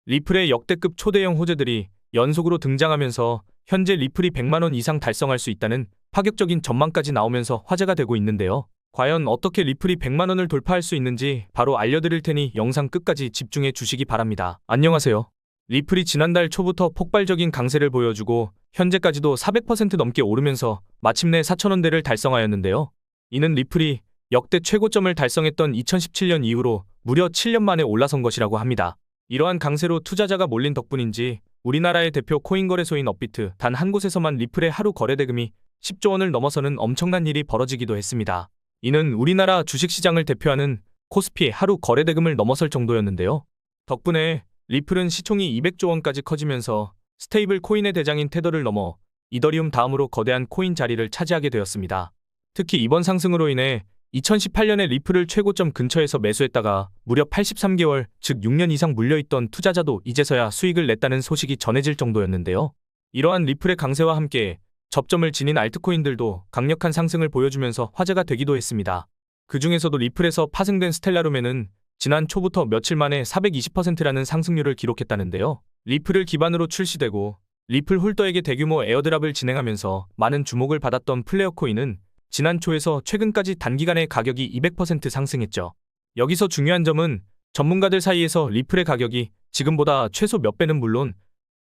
리플의 역대급 초대형 호재들이 연속으로 등장하면서 현재 리플이 100만원 이상 달성할 수 있다는 파격적인 전망까지 나오면서 화제가 되고 있는데요. 과연 어떻게 리플이 100만원을 돌파할 수 있는지 바로 알려드릴 테니 영상 끝까지 집중해 주시기 바랍니다. 안녕하세요. 리플이 지난달 초부터 폭발적인 강세를 보여주고 현재까지도 400% 넘게 오르면서 마침내 4,000원대를 달성하였는데요. 이는 리플이 역대 최고점을 달성했던 2017년 이후로 무려 7년 만에 올라선 것이라고 합니다. 이러한 강세로 투자자가 몰린 덕분인지 우리나라의 대표 코인 거래소인 업비트 단 한 곳에서만 리플의 하루 거래 대금이 10조 원을 넘어서는 엄청난 일이 벌어지기도 했습니다. 이는 우리나라 주식시장을 대표하는 코스피의 하루 거래 대금을 넘어설 정도였는데요. 덕분에 리플은 시총이 200조 원까지 커지면서 스테이블 코인의 대장인 테더를 넘어 이더리움 다음으로 거대한 코인 자리를 차지하게 되었습니다. 특히 이번 상승으로 인해 2018년에 리플을 최고점 근처에서 매수했다가 무려 83개월, 즉 6년 이상 물려있던 투자자도 이제서야 수익을 냈다는 소식이 전해질 정도였는데요. 이러한 리플의 강세와 함께 접점을 지닌 알트코인들도 강력한 상승을 보여주면서 화제가 되기도 했습니다. 그 중에서도 리플에서 파생된 스텔라룸에는 지난 초부터 며칠 만에 420%라는 상승률을 기록했다는데요. 리플을 기반으로 출시되고 리플 홀더에게 대규모 에어드랍을 진행하면서 많은 주목을 받았던 플레어 코인은 지난 초에서 최근까지 단기간에 가격이 200% 상승했죠. 여기서 중요한 점은 전문가들 사이에서 리플의 가격이 지금보다 최소 몇 배는 물론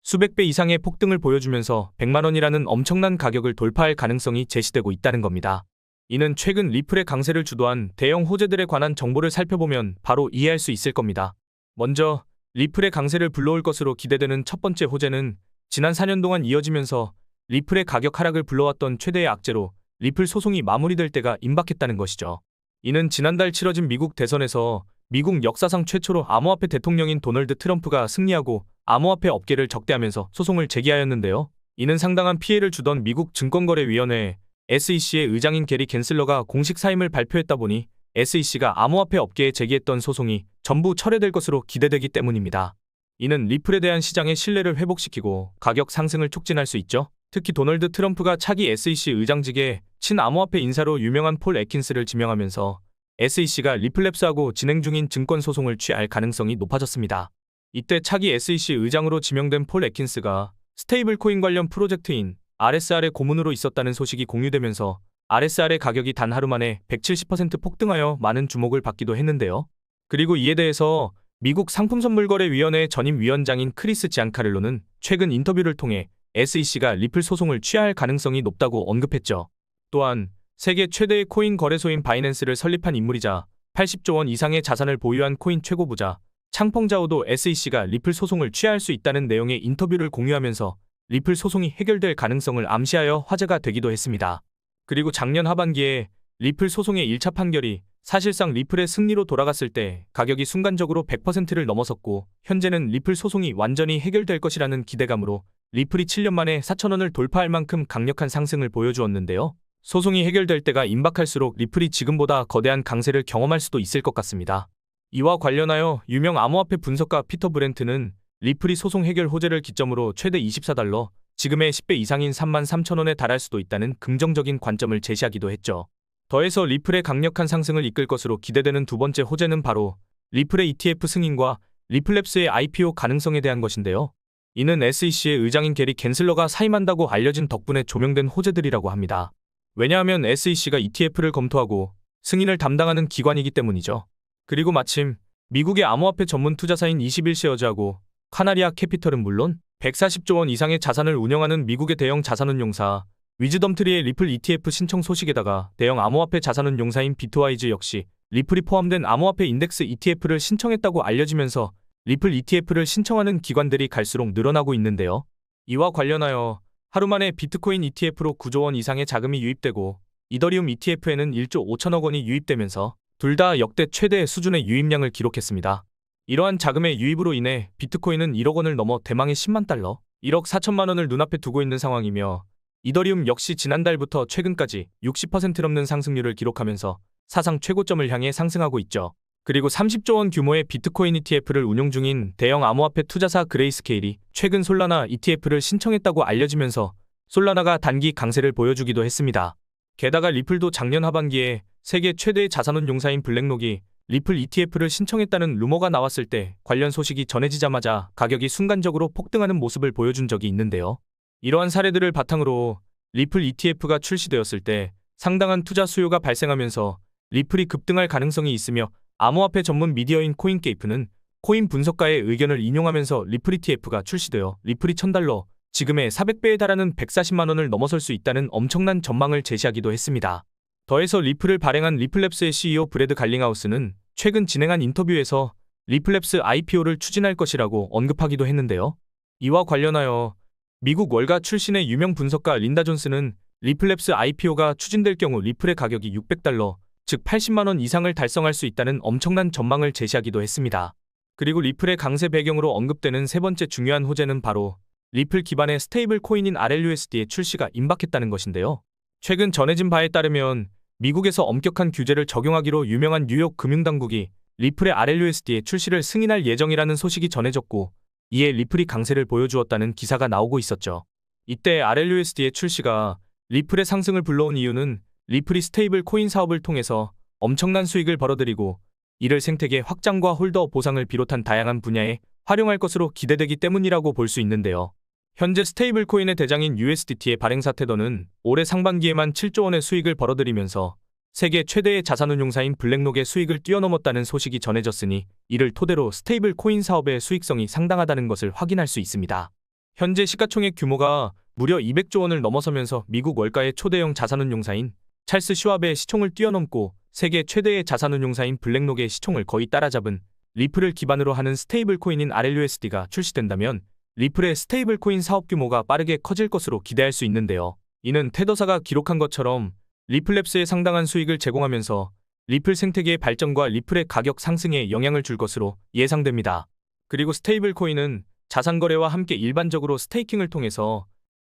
수백 배 이상의 폭등을 보여주면서 100만원이라는 엄청난 가격을 돌파할 가능성이 제시되고 있다는 겁니다. 이는 최근 리플의 강세를 주도한 대형 호재들에 관한 정보를 살펴보면 바로 이해할 수 있을 겁니다. 먼저 리플의 강세를 불러올 것으로 기대되는 첫 번째 호재는 지난 4년 동안 이어지면서 리플의 가격 하락을 불러왔던 최대의 악재로 리플 소송이 마무리될 때가 임박했다는 것이죠. 이는 지난달 치러진 미국 대선에서 미국 역사상 최초로 암호화폐 대통령인 도널드 트럼프가 승리하고 암호화폐 업계를 적대하면서 소송을 제기하였는데요. 이는 상당한 피해를 주던 미국 증권거래위원회 SEC의 의장인 게리 겐슬러가 공식 사임을 발표했다 보니 SEC가 암호화폐 업계에 제기했던 소송이 전부 철회될 것으로 기대되기 때문입니다. 이는 리플에 대한 시장의 신뢰를 회복시키고 가격 상승을 촉진할 수 있죠. 특히 도널드 트럼프가 차기 SEC 의장직에 친암호화폐 인사로 유명한 폴 애킨스를 지명하면서 SEC가 리플랩스하고 진행 중인 증권 소송을 취할 가능성이 높아졌습니다. 이때 차기 SEC 의장으로 지명된 폴 애킨스가 스테이블 코인 관련 프로젝트인 RSR의 고문으로 있었다는 소식이 공유되면서 RSR의 가격이 단 하루 만에 170% 폭등하여 많은 주목을 받기도 했는데요. 그리고 이에 대해서 미국 상품선물거래위원회 전임 위원장인 크리스 지안카를로는 최근 인터뷰를 통해 SEC가 리플 소송을 취할 가능성이 높다고 언급했죠. 또한 세계 최대의 코인 거래소인 바이낸스를 설립한 인물이자 80조 원 이상의 자산을 보유한 코인 최고 부자 창펑자오도 SEC가 리플 소송을 취할 수 있다는 내용의 인터뷰를 공유하면서 리플 소송이 해결될 가능성을 암시하여 화제가 되기도 했습니다. 그리고 작년 하반기에 리플 소송의 1차 판결이 사실상 리플의 승리로 돌아갔을 때 가격이 순간적으로 100%를 넘어섰고 현재는 리플 소송이 완전히 해결될 것이라는 기대감으로 리플이 7년 만에 4,000원을 돌파할 만큼 강력한 상승을 보여주었는데요. 소송이 해결될 때가 임박할수록 리플이 지금보다 거대한 강세를 경험할 수도 있을 것 같습니다. 이와 관련하여 유명 암호화폐 분석가 피터 브렌트는 리플이 소송 해결 호재를 기점으로 최대 24달러, 지금의 10배 이상인 33,000원에 달할 수도 있다는 긍정적인 관점을 제시하기도 했죠. 더해서 리플의 강력한 상승을 이끌 것으로 기대되는 두 번째 호재는 바로 리플의 ETF 승인과 리플랩스의 IPO 가능성에 대한 것인데요. 이는 SEC의 의장인 게리 겐슬러가 사임한다고 알려진 덕분에 조명된 호재들이라고 합니다. 왜냐하면 SEC가 ETF를 검토하고 승인을 담당하는 기관이기 때문이죠. 그리고 마침 미국의 암호화폐 전문 투자사인 21쉐어즈하고 카나리아 캐피털은 물론 140조 원 이상의 자산을 운영하는 미국의 대형 자산운용사 위즈덤트리의 리플 ETF 신청 소식에다가 대형 암호화폐 자산운용사인 비트와이즈 역시 리플이 포함된 암호화폐 인덱스 ETF를 신청했다고 알려지면서 리플 ETF를 신청하는 기관들이 갈수록 늘어나고 있는데요. 이와 관련하여 하루 만에 비트코인 ETF로 9조 원 이상의 자금이 유입되고 이더리움 ETF에는 1조 5천억 원이 유입되면서 둘 다 역대 최대 수준의 유입량을 기록했습니다. 이러한 자금의 유입으로 인해 비트코인은 1억 원을 넘어 대망의 10만 달러, 1억 4천만 원을 눈앞에 두고 있는 상황이며 이더리움 역시 지난달부터 최근까지 60% 넘는 상승률을 기록하면서 사상 최고점을 향해 상승하고 있죠. 그리고 30조 원 규모의 비트코인 ETF를 운용 중인 대형 암호화폐 투자사 그레이스케일이 최근 솔라나 ETF를 신청했다고 알려지면서 솔라나가 단기 강세를 보여주기도 했습니다. 게다가 리플도 작년 하반기에 세계 최대의 자산운용사인 블랙록이 리플 ETF를 신청했다는 루머가 나왔을 때 관련 소식이 전해지자마자 가격이 순간적으로 폭등하는 모습을 보여준 적이 있는데요. 이러한 사례들을 바탕으로 리플 ETF가 출시되었을 때 상당한 투자 수요가 발생하면서 리플이 급등할 가능성이 있으며 암호화폐 전문 미디어인 코인게이프는 코인 분석가의 의견을 인용하면서 리플 ETF가 출시되어 리플이 $1000, 지금의 400배에 달하는 140만 원을 넘어설 수 있다는 엄청난 전망을 제시하기도 했습니다. 더해서 리플을 발행한 리플랩스의 CEO 브래드 갈링하우스는 최근 진행한 인터뷰에서 리플랩스 IPO를 추진할 것이라고 언급하기도 했는데요. 이와 관련하여 미국 월가 출신의 유명 분석가 린다 존스는 리플랩스 IPO가 추진될 경우 리플의 가격이 $600, 즉 80만 원 이상을 달성할 수 있다는 엄청난 전망을 제시하기도 했습니다. 그리고 리플의 강세 배경으로 언급되는 세 번째 중요한 호재는 바로 리플 기반의 스테이블 코인인 RLUSD의 출시가 임박했다는 것인데요. 최근 전해진 바에 따르면 미국에서 엄격한 규제를 적용하기로 유명한 뉴욕 금융당국이 리플의 RLUSD의 출시를 승인할 예정이라는 소식이 전해졌고, 이에 리플이 강세를 보여주었다는 기사가 나오고 있었죠. 이때 RLUSD의 출시가 리플의 상승을 불러온 이유는 리플이 스테이블 코인 사업을 통해서 엄청난 수익을 벌어들이고 이를 생태계 확장과 홀더 보상을 비롯한 다양한 분야에 활용할 것으로 기대되기 때문이라고 볼 수 있는데요. 현재 스테이블 코인의 대장인 USDT의 발행사 테더는 올해 상반기에만 7조 원의 수익을 벌어들이면서 세계 최대의 자산운용사인 블랙록의 수익을 뛰어넘었다는 소식이 전해졌으니 이를 토대로 스테이블 코인 사업의 수익성이 상당하다는 것을 확인할 수 있습니다. 현재 시가총액 규모가 무려 200조 원을 넘어서면서 미국 월가의 초대형 자산운용사인 찰스 슈왑의 시총을 뛰어넘고 세계 최대의 자산운용사인 블랙록의 시총을 거의 따라잡은 리플을 기반으로 하는 스테이블 코인인 RLUSD가 출시된다면 리플의 스테이블 코인 사업 규모가 빠르게 커질 것으로 기대할 수 있는데요. 이는 테더사가 기록한 것처럼 리플랩스에 상당한 수익을 제공하면서 리플 생태계의 발전과 리플의 가격 상승에 영향을 줄 것으로 예상됩니다. 그리고 스테이블 코인은 자산 거래와 함께 일반적으로 스테이킹을 통해서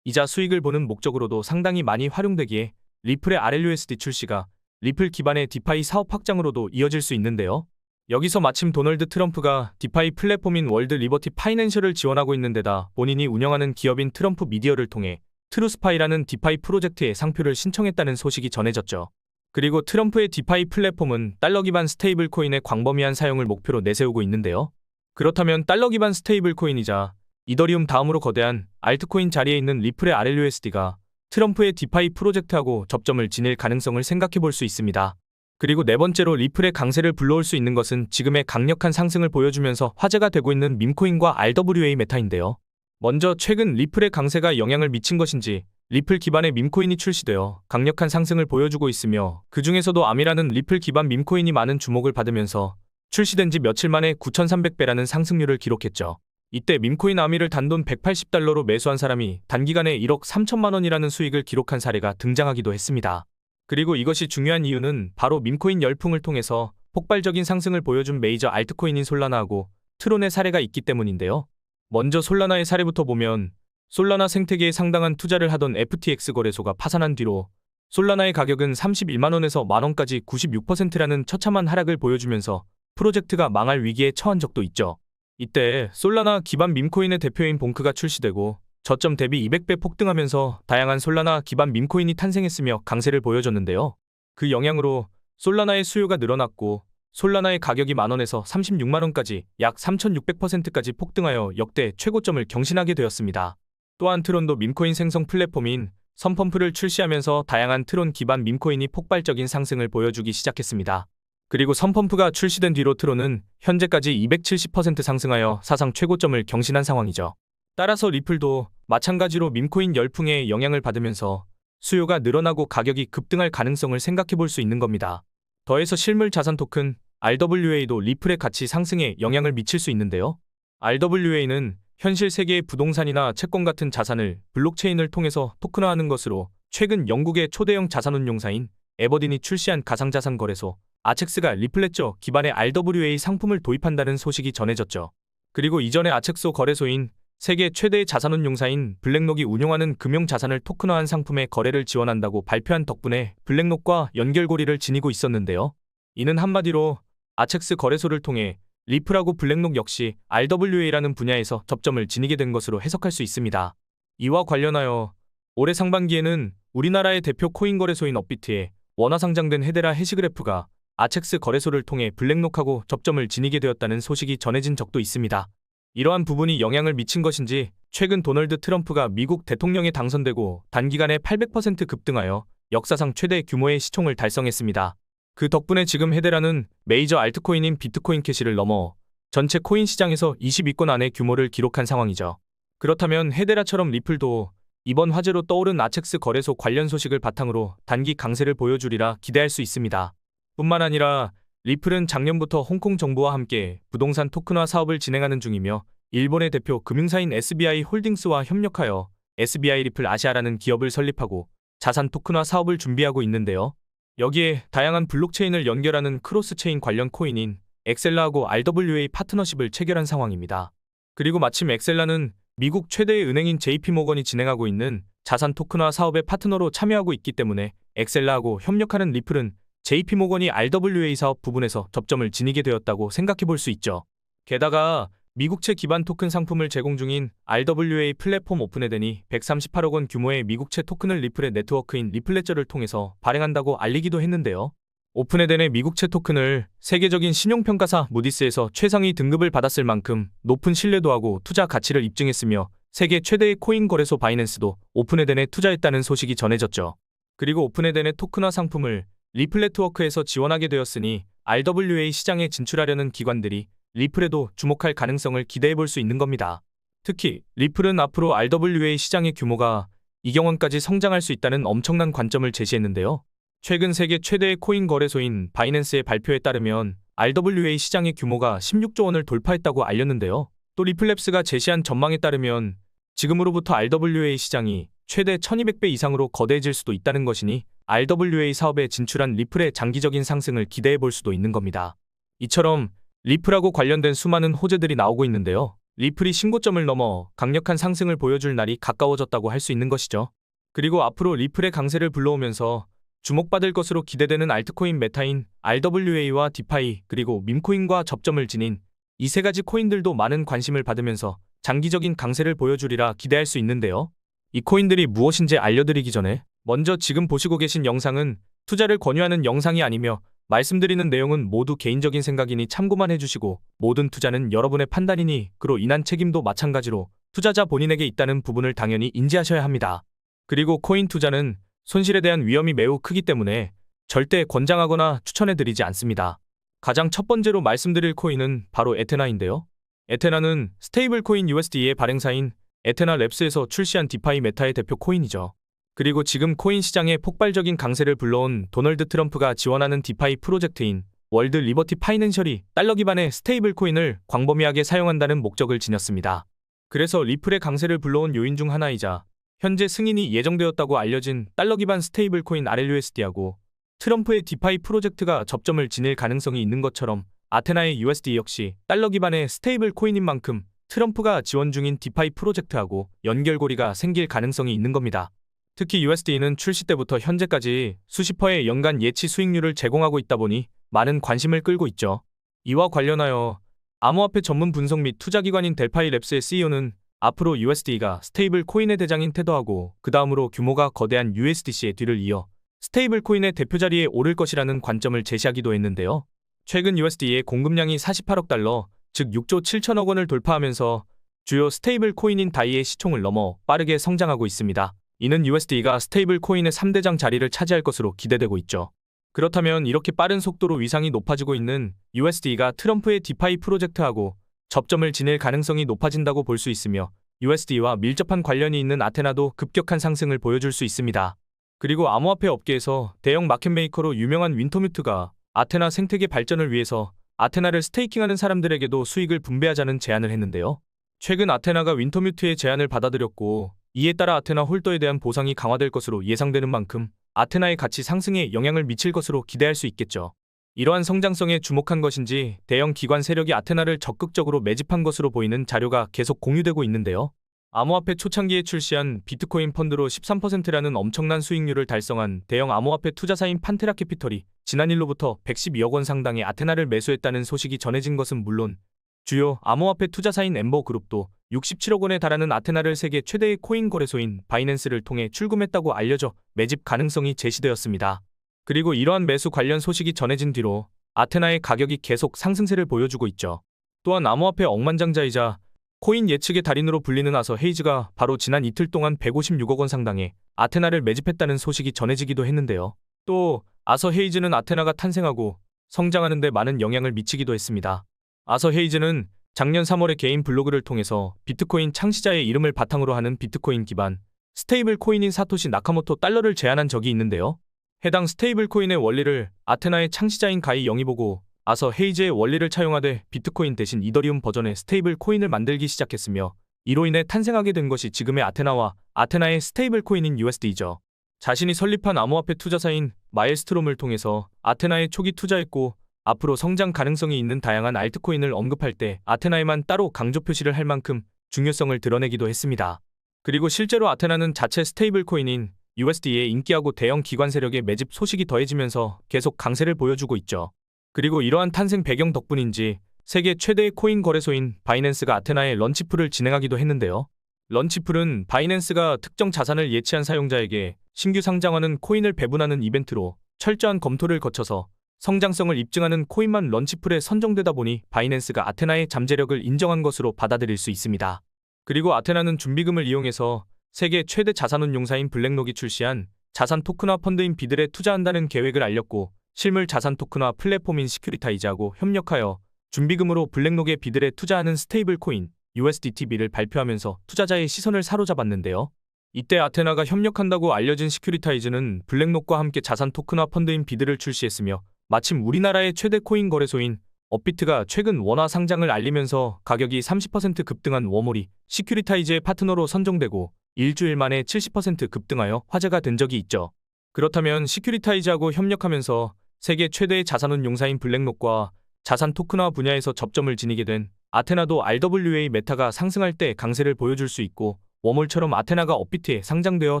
이자 수익을 보는 목적으로도 상당히 많이 활용되기에 리플의 RLUSD 출시가 리플 기반의 디파이 사업 확장으로도 이어질 수 있는데요. 여기서 마침 도널드 트럼프가 디파이 플랫폼인 월드 리버티 파이낸셜을 지원하고 있는 데다 본인이 운영하는 기업인 트럼프 미디어를 통해 트루스파이라는 디파이 프로젝트에 상표를 신청했다는 소식이 전해졌죠. 그리고 트럼프의 디파이 플랫폼은 달러 기반 스테이블 코인의 광범위한 사용을 목표로 내세우고 있는데요. 그렇다면 달러 기반 스테이블 코인이자 이더리움 다음으로 거대한 알트코인 자리에 있는 리플의 RLUSD가 트럼프의 디파이 프로젝트하고 접점을 지닐 가능성을 생각해 볼 수 있습니다. 그리고 네 번째로 리플의 강세를 불러올 수 있는 것은 지금의 강력한 상승을 보여주면서 화제가 되고 있는 밈코인과 RWA 메타인데요. 먼저 최근 리플의 강세가 영향을 미친 것인지 리플 기반의 밈코인이 출시되어 강력한 상승을 보여주고 있으며 그 중에서도 아미라는 리플 기반 밈코인이 많은 주목을 받으면서 출시된 지 며칠 만에 9,300배라는 상승률을 기록했죠. 이때 밈코인 아미를 단돈 $180로 매수한 사람이 단기간에 1억 3천만 원이라는 수익을 기록한 사례가 등장하기도 했습니다. 그리고 이것이 중요한 이유는 바로 밈코인 열풍을 통해서 폭발적인 상승을 보여준 메이저 알트코인인 솔라나하고 트론의 사례가 있기 때문인데요. 먼저 솔라나의 사례부터 보면 솔라나 생태계에 상당한 투자를 하던 FTX 거래소가 파산한 뒤로 솔라나의 가격은 31만 원에서 만원까지 96%라는 처참한 하락을 보여주면서 프로젝트가 망할 위기에 처한 적도 있죠. 이때 솔라나 기반 밈코인의 대표인 봉크가 출시되고 저점 대비 200배 폭등하면서 다양한 솔라나 기반 밈코인이 탄생했으며 강세를 보여줬는데요. 그 영향으로 솔라나의 수요가 늘어났고 솔라나의 가격이 만원에서 36만원까지 약 3600%까지 폭등하여 역대 최고점을 경신하게 되었습니다. 또한 트론도 밈코인 생성 플랫폼인 선펌프를 출시하면서 다양한 트론 기반 밈코인이 폭발적인 상승을 보여주기 시작했습니다. 그리고 선펌프가 출시된 뒤로 트론은 현재까지 270% 상승하여 사상 최고점을 경신한 상황이죠. 따라서 리플도 마찬가지로 밈코인 열풍에 영향을 받으면서 수요가 늘어나고 가격이 급등할 가능성을 생각해 볼 수 있는 겁니다. 더해서 실물 자산 토큰 RWA도 리플의 가치 상승에 영향을 미칠 수 있는데요. RWA는 현실 세계의 부동산이나 채권 같은 자산을 블록체인을 통해서 토큰화하는 것으로 최근 영국의 초대형 자산운용사인 에버딘이 출시한 가상자산 거래소 아첵스가 리플레저 기반의 RWA 상품을 도입한다는 소식이 전해졌죠. 그리고 이전에 아첵스 거래소인 세계 최대의 자산운용사인 블랙록이 운용하는 금융자산을 토큰화한 상품의 거래를 지원한다고 발표한 덕분에 블랙록과 연결고리를 지니고 있었는데요. 이는 한마디로 아첵스 거래소를 통해 리플하고 블랙록 역시 RWA라는 분야에서 접점을 지니게 된 것으로 해석할 수 있습니다. 이와 관련하여 올해 상반기에는 우리나라의 대표 코인 거래소인 업비트에 원화 상장된 헤데라 해시그래프가 아첵스 거래소를 통해 블랙록하고 접점을 지니게 되었다는 소식이 전해진 적도 있습니다. 이러한 부분이 영향을 미친 것인지 최근 도널드 트럼프가 미국 대통령에 당선되고 단기간에 800% 급등하여 역사상 최대 규모의 시총을 달성했습니다. 그 덕분에 지금 헤데라는 메이저 알트코인인 비트코인 캐시를 넘어 전체 코인 시장에서 20위권 안의 규모를 기록한 상황이죠. 그렇다면 헤데라처럼 리플도 이번 화제로 떠오른 아첵스 거래소 관련 소식을 바탕으로 단기 강세를 보여주리라 기대할 수 있습니다. 뿐만 아니라 리플은 작년부터 홍콩 정부와 함께 부동산 토큰화 사업을 진행하는 중이며 일본의 대표 금융사인 SBI 홀딩스와 협력하여 SBI 리플 아시아라는 기업을 설립하고 자산 토큰화 사업을 준비하고 있는데요. 여기에 다양한 블록체인을 연결하는 크로스체인 관련 코인인 엑셀라하고 RWA 파트너십을 체결한 상황입니다. 그리고 마침 엑셀라는 미국 최대의 은행인 JP모건이 진행하고 있는 자산 토큰화 사업의 파트너로 참여하고 있기 때문에 엑셀라하고 협력하는 리플은 JP모건이 RWA 사업 부분에서 접점을 지니게 되었다고 생각해 볼 수 있죠. 게다가 미국채 기반 토큰 상품을 제공 중인 RWA 플랫폼 오픈에덴이 138억 원 규모의 미국채 토큰을 리플의 네트워크인 리플레저를 통해서 발행한다고 알리기도 했는데요. 오픈에덴의 미국채 토큰을 세계적인 신용평가사 무디스에서 최상위 등급을 받았을 만큼 높은 신뢰도하고 투자 가치를 입증했으며 세계 최대의 코인 거래소 바이낸스도 오픈에덴에 투자했다는 소식이 전해졌죠. 그리고 오픈에덴의 토큰화 상품을 리플네트워크에서 지원하게 되었으니 RWA 시장에 진출하려는 기관들이 리플에도 주목할 가능성을 기대해 볼 수 있는 겁니다. 특히 리플은 앞으로 RWA 시장의 규모가 2억 원까지 성장할 수 있다는 엄청난 관점을 제시했는데요. 최근 세계 최대의 코인 거래소인 바이낸스의 발표에 따르면 RWA 시장의 규모가 16조 원을 돌파했다고 알렸는데요. 또 리플랩스가 제시한 전망에 따르면 지금으로부터 RWA 시장이 최대 1200배 이상으로 거대해질 수도 있다는 것이니 RWA 사업에 진출한 리플의 장기적인 상승을 기대해 볼 수도 있는 겁니다. 이처럼 리플하고 관련된 수많은 호재들이 나오고 있는데요. 리플이 신고점을 넘어 강력한 상승을 보여줄 날이 가까워졌다고 할 수 있는 것이죠. 그리고 앞으로 리플의 강세를 불러오면서 주목받을 것으로 기대되는 알트코인 메타인 RWA와 디파이 그리고 밈코인과 접점을 지닌 이 세 가지 코인들도 많은 관심을 받으면서 장기적인 강세를 보여주리라 기대할 수 있는데요. 이 코인들이 무엇인지 알려드리기 전에 먼저 지금 보시고 계신 영상은 투자를 권유하는 영상이 아니며 말씀드리는 내용은 모두 개인적인 생각이니 참고만 해주시고 모든 투자는 여러분의 판단이니 그로 인한 책임도 마찬가지로 투자자 본인에게 있다는 부분을 당연히 인지하셔야 합니다. 그리고 코인 투자는 손실에 대한 위험이 매우 크기 때문에 절대 권장하거나 추천해드리지 않습니다. 가장 첫 번째로 말씀드릴 코인은 바로 에테나인데요. 에테나는 스테이블 코인 USD의 발행사인 에테나 랩스에서 출시한 디파이 메타의 대표 코인이죠. 그리고 지금 코인 시장에 폭발적인 강세를 불러온 도널드 트럼프가 지원하는 디파이 프로젝트인 월드 리버티 파이낸셜이 달러 기반의 스테이블 코인을 광범위하게 사용한다는 목적을 지녔습니다. 그래서 리플의 강세를 불러온 요인 중 하나이자 현재 승인이 예정되었다고 알려진 달러 기반 스테이블 코인 RLUSD하고 트럼프의 디파이 프로젝트가 접점을 지닐 가능성이 있는 것처럼 아테나의 USD 역시 달러 기반의 스테이블 코인인 만큼 트럼프가 지원 중인 디파이 프로젝트하고 연결고리가 생길 가능성이 있는 겁니다. 특히 USD는 출시 때부터 현재까지 수십 퍼의 연간 예치 수익률을 제공하고 있다 보니 많은 관심을 끌고 있죠. 이와 관련하여 암호화폐 전문 분석 및 투자기관인 델파이 랩스의 CEO는 앞으로 USD가 스테이블 코인의 대장인 테더하고 그 다음으로 규모가 거대한 USDC의 뒤를 이어 스테이블 코인의 대표 자리에 오를 것이라는 관점을 제시하기도 했는데요. 최근 USD의 공급량이 48억 달러, 즉 6조 7천억 원을 돌파하면서 주요 스테이블 코인인 다이의 시총을 넘어 빠르게 성장하고 있습니다. 이는 USD가 스테이블 코인의 3대장 자리를 차지할 것으로 기대되고 있죠. 그렇다면 이렇게 빠른 속도로 위상이 높아지고 있는 USD가 트럼프의 디파이 프로젝트하고 접점을 지닐 가능성이 높아진다고 볼 수 있으며 USD와 밀접한 관련이 있는 아테나도 급격한 상승을 보여줄 수 있습니다. 그리고 암호화폐 업계에서 대형 마켓메이커로 유명한 윈터뮤트가 아테나 생태계 발전을 위해서 아테나를 스테이킹하는 사람들에게도 수익을 분배하자는 제안을 했는데요. 최근 아테나가 윈터뮤트의 제안을 받아들였고 이에 따라 아테나 홀더에 대한 보상이 강화될 것으로 예상되는 만큼 아테나의 가치 상승에 영향을 미칠 것으로 기대할 수 있겠죠. 이러한 성장성에 주목한 것인지 대형 기관 세력이 아테나를 적극적으로 매집한 것으로 보이는 자료가 계속 공유되고 있는데요. 암호화폐 초창기에 출시한 비트코인 펀드로 13%라는 엄청난 수익률을 달성한 대형 암호화폐 투자사인 판테라 캐피털이 지난일로부터 112억 원 상당의 아테나를 매수했다는 소식이 전해진 것은 물론 주요 암호화폐 투자사인 엠버그룹도 67억 원에 달하는 아테나를 세계 최대의 코인 거래소인 바이낸스를 통해 출금했다고 알려져 매집 가능성이 제시되었습니다. 그리고 이러한 매수 관련 소식이 전해진 뒤로 아테나의 가격이 계속 상승세를 보여주고 있죠. 또한 암호화폐 억만장자이자 코인 예측의 달인으로 불리는 아서 헤이즈가 바로 지난 이틀 동안 156억 원 상당의 아테나를 매집했다는 소식이 전해지기도 했는데요. 또 아서 헤이즈는 아테나가 탄생하고 성장하는 데 많은 영향을 미치기도 했습니다. 아서 헤이즈는 작년 3월에 개인 블로그를 통해서 비트코인 창시자의 이름을 바탕으로 하는 비트코인 기반 스테이블 코인인 사토시 나카모토 달러를 제안한 적이 있는데요. 해당 스테이블 코인의 원리를 아테나의 창시자인 가이 영이 보고 아서 헤이즈의 원리를 차용하되 비트코인 대신 이더리움 버전의 스테이블 코인을 만들기 시작했으며 이로 인해 탄생하게 된 것이 지금의 아테나와 아테나의 스테이블 코인인 USD죠. 자신이 설립한 암호화폐 투자사인 마일스트롬을 통해서 아테나에 초기 투자했고 앞으로 성장 가능성이 있는 다양한 알트코인을 언급할 때 아테나에만 따로 강조 표시를 할 만큼 중요성을 드러내기도 했습니다. 그리고 실제로 아테나는 자체 스테이블 코인인 USD의 인기하고 대형 기관 세력의 매집 소식이 더해지면서 계속 강세를 보여주고 있죠. 그리고 이러한 탄생 배경 덕분인지 세계 최대의 코인 거래소인 바이낸스가 아테나의 런치풀을 진행하기도 했는데요. 런치풀은 바이낸스가 특정 자산을 예치한 사용자에게 신규 상장하는 코인을 배분하는 이벤트로 철저한 검토를 거쳐서 성장성을 입증하는 코인만 런치풀에 선정되다 보니 바이낸스가 아테나의 잠재력을 인정한 것으로 받아들일 수 있습니다. 그리고 아테나는 준비금을 이용해서 세계 최대 자산운용사인 블랙록이 출시한 자산 토큰화 펀드인 비들에 투자한다는 계획을 알렸고 실물 자산 토큰화 플랫폼인 시큐리타이즈하고 협력하여 준비금으로 블랙록의 비들에 투자하는 스테이블 코인 USDTB를 발표하면서 투자자의 시선을 사로잡았는데요. 이때 아테나가 협력한다고 알려진 시큐리타이즈는 블랙록과 함께 자산 토큰화 펀드인 비들을 출시했으며 마침 우리나라의 최대 코인 거래소인 업비트가 최근 원화 상장을 알리면서 가격이 30% 급등한 워몰이 시큐리타이즈의 파트너로 선정되고 일주일 만에 70% 급등하여 화제가 된 적이 있죠. 그렇다면 시큐리타이즈하고 협력하면서 세계 최대의 자산운용사인 블랙록과 자산 토큰화 분야에서 접점을 지니게 된 아테나도 RWA 메타가 상승할 때 강세를 보여줄 수 있고 워몰처럼 아테나가 업비트에 상장되어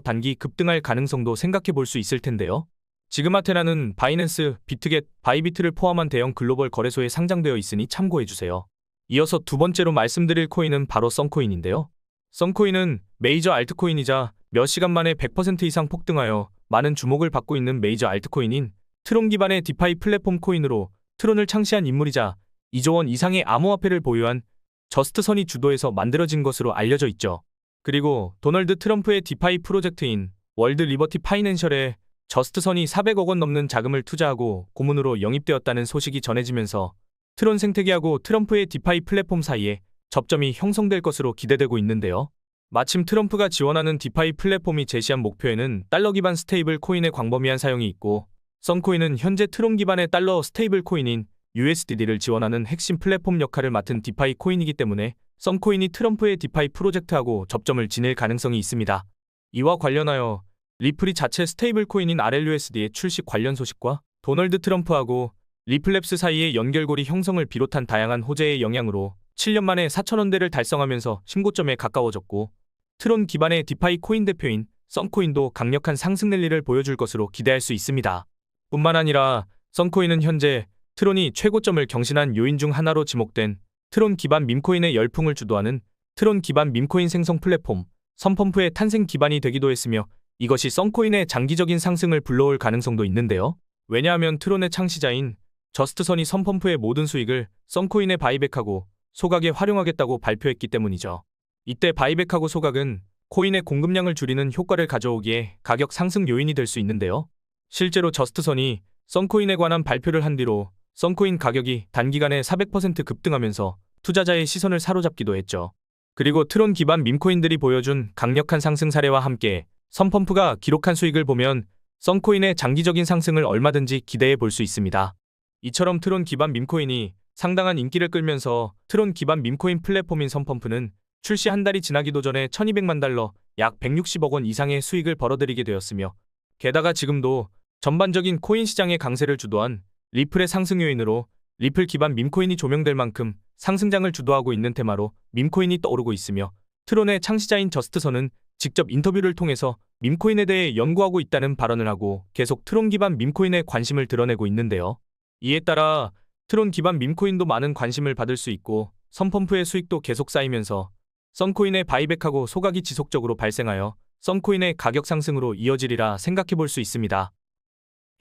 단기 급등할 가능성도 생각해 볼 수 있을 텐데요. 지금 아테나는 바이낸스, 비트겟, 바이비트를 포함한 대형 글로벌 거래소에 상장되어 있으니 참고해주세요. 이어서 두 번째로 말씀드릴 코인은 바로 썬코인인데요. 썬코인은 메이저 알트코인이자 몇 시간 만에 100% 이상 폭등하여 많은 주목을 받고 있는 메이저 알트코인인 트론 기반의 디파이 플랫폼 코인으로 트론을 창시한 인물이자 2조 원 이상의 암호화폐를 보유한 저스트선이 주도해서 만들어진 것으로 알려져 있죠. 그리고 도널드 트럼프의 디파이 프로젝트인 월드 리버티 파이낸셜에 저스트선이 400억 원 넘는 자금을 투자하고 고문으로 영입되었다는 소식이 전해지면서 트론 생태계하고 트럼프의 디파이 플랫폼 사이에 접점이 형성될 것으로 기대되고 있는데요. 마침 트럼프가 지원하는 디파이 플랫폼이 제시한 목표에는 달러 기반 스테이블 코인의 광범위한 사용이 있고 썬코인은 현재 트론 기반의 달러 스테이블 코인인 USDD를 지원하는 핵심 플랫폼 역할을 맡은 디파이 코인이기 때문에 썬코인이 트럼프의 디파이 프로젝트하고 접점을 지닐 가능성이 있습니다. 이와 관련하여 리플이 자체 스테이블 코인인 RLUSD의 출시 관련 소식과 도널드 트럼프하고 리플랩스 사이의 연결고리 형성을 비롯한 다양한 호재의 영향으로 7년 만에 4,000원대를 달성하면서 신고점에 가까워졌고 트론 기반의 디파이 코인 대표인 썬코인도 강력한 상승 랠리를 보여줄 것으로 기대할 수 있습니다. 뿐만 아니라 썬코인은 현재 트론이 최고점을 경신한 요인 중 하나로 지목된 트론 기반 밈코인의 열풍을 주도하는 트론 기반 밈코인 생성 플랫폼 선펌프의 탄생 기반이 되기도 했으며 이것이 썬코인의 장기적인 상승을 불러올 가능성도 있는데요. 왜냐하면 트론의 창시자인 저스트선이 선펌프의 모든 수익을 썬코인에 바이백하고 소각에 활용하겠다고 발표했기 때문이죠. 이때 바이백하고 소각은 코인의 공급량을 줄이는 효과를 가져오기에 가격 상승 요인이 될 수 있는데요. 실제로 저스트선이 썬코인에 관한 발표를 한 뒤로 썬코인 가격이 단기간에 400% 급등하면서 투자자의 시선을 사로잡기도 했죠. 그리고 트론 기반 밈코인들이 보여준 강력한 상승 사례와 함께 선펌프가 기록한 수익을 보면 썬코인의 장기적인 상승을 얼마든지 기대해 볼 수 있습니다. 이처럼 트론 기반 밈코인이 상당한 인기를 끌면서 트론 기반 밈코인 플랫폼인 선펌프는 출시 한 달이 지나기도 전에 1200만 달러, 약 160억 원 이상의 수익을 벌어들이게 되었으며 게다가 지금도 전반적인 코인 시장의 강세를 주도한 리플의 상승 요인으로 리플 기반 밈코인이 조명될 만큼 상승장을 주도하고 있는 테마로 밈코인이 떠오르고 있으며 트론의 창시자인 저스트선은 직접 인터뷰를 통해서 밈코인에 대해 연구하고 있다는 발언을 하고 계속 트론 기반 밈코인에 관심을 드러내고 있는데요. 이에 따라 트론 기반 밈코인도 많은 관심을 받을 수 있고 선펌프의 수익도 계속 쌓이면서 썬코인의 바이백하고 소각이 지속적으로 발생하여 썬코인의 가격 상승으로 이어지리라 생각해 볼 수 있습니다.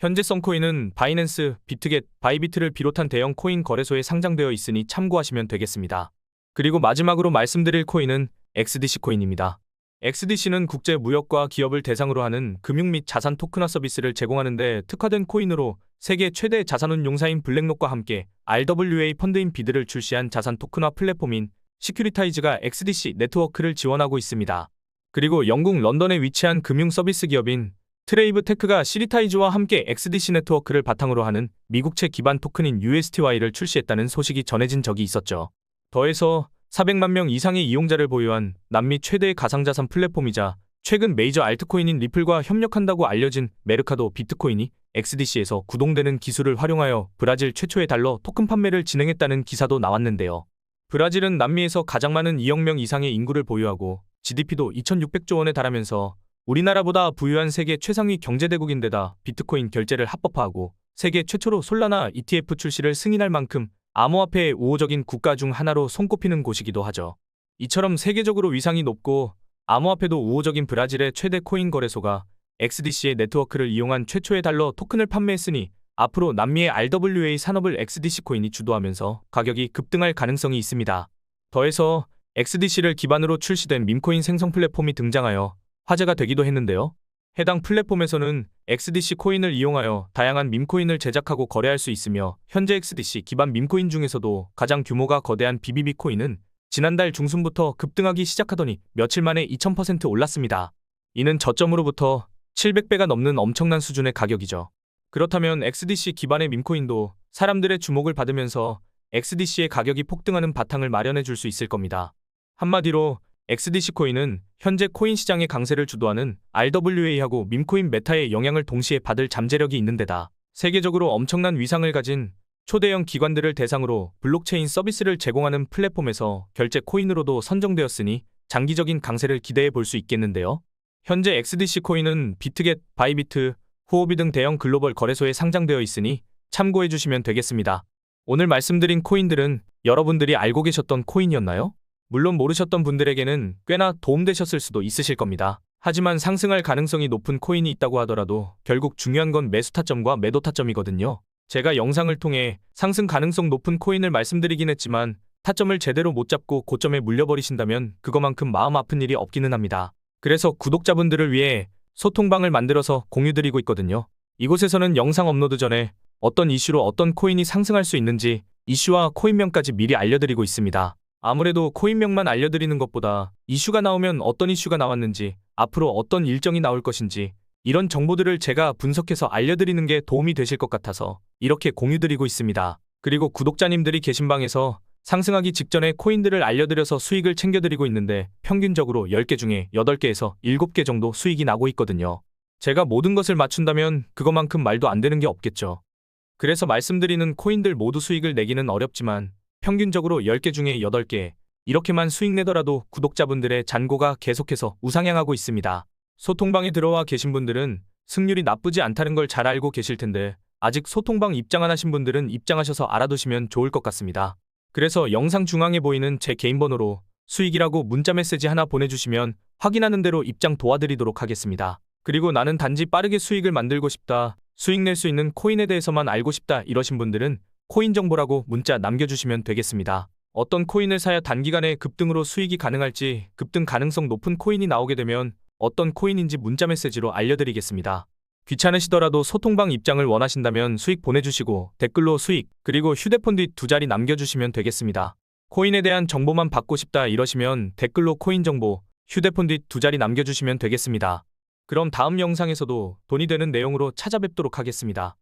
현재 썬코인은 바이낸스, 비트겟, 바이비트를 비롯한 대형 코인 거래소에 상장되어 있으니 참고하시면 되겠습니다. 그리고 마지막으로 말씀드릴 코인은 XDC 코인입니다. XDC는 국제 무역과 기업을 대상으로 하는 금융 및 자산 토큰화 서비스를 제공하는 데 특화된 코인으로 세계 최대 자산운용사인 블랙록과 함께 RWA 펀드인 비드를 출시한 자산 토큰화 플랫폼인 시큐리타이즈가 XDC 네트워크를 지원하고 있습니다. 그리고 영국 런던에 위치한 금융 서비스 기업인 트레이브 테크가 시리타이즈와 함께 XDC 네트워크를 바탕으로 하는 미국채 기반 토큰인 USTY를 출시했다는 소식이 전해진 적이 있었죠. 더해서 400만 명 이상의 이용자를 보유한 남미 최대의 가상자산 플랫폼이자 최근 메이저 알트코인인 리플과 협력한다고 알려진 메르카도 비트코인이 XDC에서 구동되는 기술을 활용하여 브라질 최초의 달러 토큰 판매를 진행했다는 기사도 나왔는데요. 브라질은 남미에서 가장 많은 2억 명 이상의 인구를 보유하고 GDP도 2,600조 원에 달하면서 우리나라보다 부유한 세계 최상위 경제대국인데다 비트코인 결제를 합법화하고 세계 최초로 솔라나 ETF 출시를 승인할 만큼 암호화폐의 우호적인 국가 중 하나로 손꼽히는 곳이기도 하죠. 이처럼 세계적으로 위상이 높고 암호화폐도 우호적인 브라질의 최대 코인 거래소가 XDC의 네트워크를 이용한 최초의 달러 토큰을 판매했으니 앞으로 남미의 RWA 산업을 XDC 코인이 주도하면서 가격이 급등할 가능성이 있습니다. 더해서 XDC를 기반으로 출시된 밈코인 생성 플랫폼이 등장하여 화제가 되기도 했는데요. 해당 플랫폼에서는 XDC 코인을 이용하여 다양한 밈코인을 제작하고 거래할 수 있으며 현재 XDC 기반 밈코인 중에서도 가장 규모가 거대한 BBB 코인은 지난달 중순부터 급등하기 시작하더니 며칠 만에 2000% 올랐습니다. 이는 저점으로부터 700배가 넘는 엄청난 수준의 가격이죠. 그렇다면 XDC 기반의 밈코인도 사람들의 주목을 받으면서 XDC의 가격이 폭등하는 바탕을 마련해 줄 수 있을 겁니다. 한마디로 XDC 코인은 현재 코인 시장의 강세를 주도하는 RWA하고 밈코인 메타의 영향을 동시에 받을 잠재력이 있는 데다 세계적으로 엄청난 위상을 가진 초대형 기관들을 대상으로 블록체인 서비스를 제공하는 플랫폼에서 결제 코인으로도 선정되었으니 장기적인 강세를 기대해 볼 수 있겠는데요. 현재 XDC 코인은 비트겟, 바이비트, 후오비 등 대형 글로벌 거래소에 상장되어 있으니 참고해 주시면 되겠습니다. 오늘 말씀드린 코인들은 여러분들이 알고 계셨던 코인이었나요? 물론 모르셨던 분들에게는 꽤나 도움되셨을 수도 있으실 겁니다. 하지만 상승할 가능성이 높은 코인이 있다고 하더라도 결국 중요한 건 매수 타점과 매도 타점이거든요. 제가 영상을 통해 상승 가능성 높은 코인을 말씀드리긴 했지만 타점을 제대로 못 잡고 고점에 물려버리신다면 그거만큼 마음 아픈 일이 없기는 합니다. 그래서 구독자분들을 위해 소통방을 만들어서 공유드리고 있거든요. 이곳에서는 영상 업로드 전에 어떤 이슈로 어떤 코인이 상승할 수 있는지 이슈와 코인명까지 미리 알려드리고 있습니다. 아무래도 코인명만 알려드리는 것보다 이슈가 나오면 어떤 이슈가 나왔는지, 앞으로 어떤 일정이 나올 것인지 이런 정보들을 제가 분석해서 알려드리는 게 도움이 되실 것 같아서 이렇게 공유드리고 있습니다. 그리고 구독자님들이 계신 방에서 상승하기 직전에 코인들을 알려드려서 수익을 챙겨드리고 있는데 평균적으로 10개 중에 8개에서 7개 정도 수익이 나고 있거든요. 제가 모든 것을 맞춘다면 그것만큼 말도 안 되는 게 없겠죠. 그래서 말씀드리는 코인들 모두 수익을 내기는 어렵지만 평균적으로 10개 중에 8개 이렇게만 수익 내더라도 구독자분들의 잔고가 계속해서 우상향하고 있습니다. 소통방에 들어와 계신 분들은 승률이 나쁘지 않다는 걸 잘 알고 계실 텐데 아직 소통방 입장 안 하신 분들은 입장하셔서 알아두시면 좋을 것 같습니다. 그래서 영상 중앙에 보이는 제 개인 번호로 수익이라고 문자 메시지 하나 보내주시면 확인하는 대로 입장 도와드리도록 하겠습니다. 그리고 나는 단지 빠르게 수익을 만들고 싶다, 수익 낼 수 있는 코인에 대해서만 알고 싶다 이러신 분들은 코인 정보라고 문자 남겨주시면 되겠습니다. 어떤 코인을 사야 단기간에 급등으로 수익이 가능할지, 급등 가능성 높은 코인이 나오게 되면 어떤 코인인지 문자 메시지로 알려드리겠습니다. 귀찮으시더라도 소통방 입장을 원하신다면 수익 보내주시고 댓글로 수익, 그리고 휴대폰 뒷 2자리 남겨주시면 되겠습니다. 코인에 대한 정보만 받고 싶다 이러시면 댓글로 코인 정보, 휴대폰 뒷 2자리 남겨주시면 되겠습니다. 그럼 다음 영상에서도 돈이 되는 내용으로 찾아뵙도록 하겠습니다.